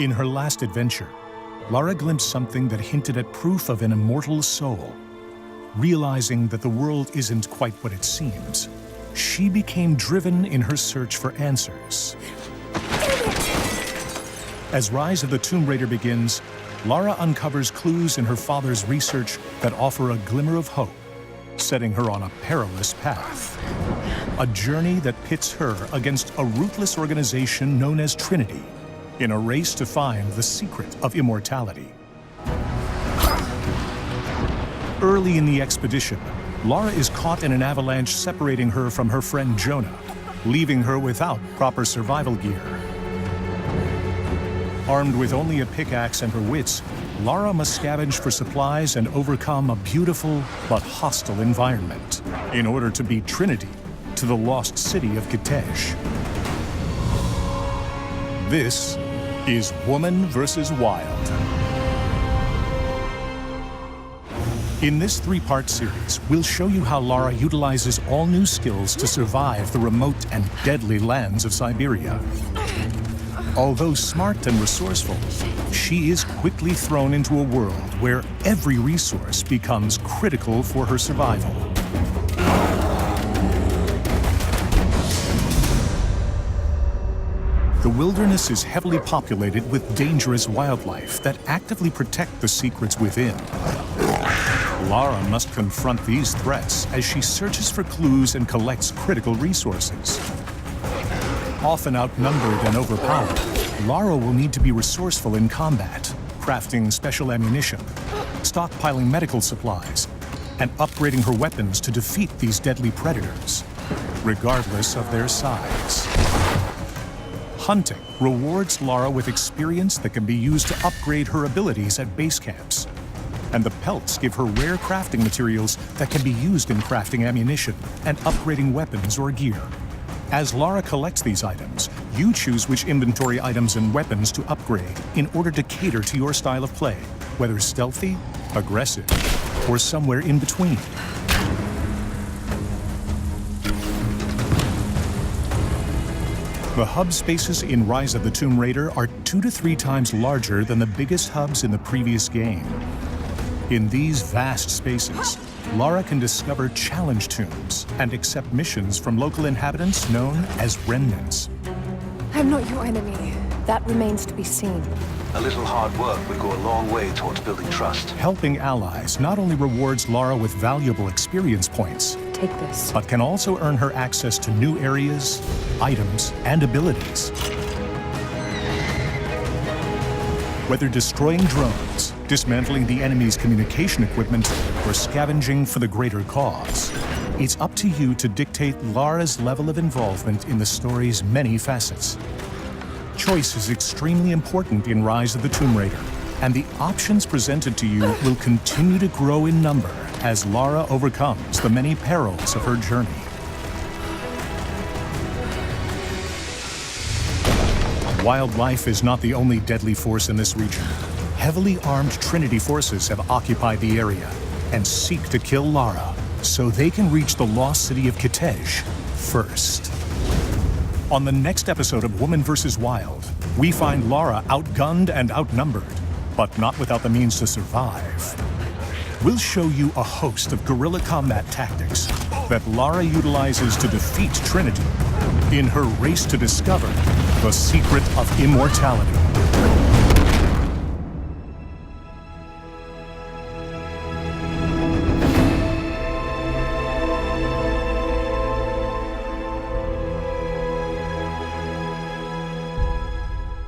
In her last adventure, Lara glimpsed something that hinted at proof of an immortal soul. Realizing that the world isn't quite what it seems, she became driven in her search for answers. As Rise of the Tomb Raider begins, Lara uncovers clues in her father's research that offer a glimmer of hope, setting her on a perilous path. A journey that pits her against a ruthless organization known as Trinity, in a race to find the secret of immortality. Early in the expedition, Lara is caught in an avalanche separating her from her friend Jonah, leaving her without proper survival gear. Armed with only a pickaxe and her wits, Lara must scavenge for supplies and overcome a beautiful but hostile environment in order to beat Trinity to the lost city of Kitej. This is Woman vs. Wild. In this three-part series, we'll show you how Lara utilizes all new skills to survive the remote and deadly lands of Siberia. Although smart and resourceful, she is quickly thrown into a world where every resource becomes critical for her survival. The wilderness is heavily populated with dangerous wildlife that actively protect the secrets within. Lara must confront these threats as she searches for clues and collects critical resources. Often outnumbered and overpowered, Lara will need to be resourceful in combat, crafting special ammunition, stockpiling medical supplies, and upgrading her weapons to defeat these deadly predators, regardless of their size. Hunting rewards Lara with experience that can be used to upgrade her abilities at base camps. And the pelts give her rare crafting materials that can be used in crafting ammunition and upgrading weapons or gear. As Lara collects these items, you choose which inventory items and weapons to upgrade in order to cater to your style of play, whether stealthy, aggressive, or somewhere in between. The hub spaces in Rise of the Tomb Raider are 2 to 3 times larger than the biggest hubs in the previous game. In these vast spaces, Lara can discover challenge tombs and accept missions from local inhabitants known as remnants. I'm not your enemy. That remains to be seen. A little hard work would go a long way towards building trust. Helping allies not only rewards Lara with valuable experience points, Take this. but can also earn her access to new areas, items, and abilities. Whether destroying drones, dismantling the enemy's communication equipment, or scavenging for the greater cause, it's up to you to dictate Lara's level of involvement in the story's many facets. Choice is extremely important in Rise of the Tomb Raider, and the options presented to you will continue to grow in number as Lara overcomes the many perils of her journey. Wildlife is not the only deadly force in this region. Heavily armed Trinity forces have occupied the area and seek to kill Lara so they can reach the lost city of Kitej first. On the next episode of Woman vs. Wild, we find Lara outgunned and outnumbered, but not without the means to survive. We'll show you a host of guerrilla combat tactics that Lara utilizes to defeat Trinity in her race to discover the secret of immortality.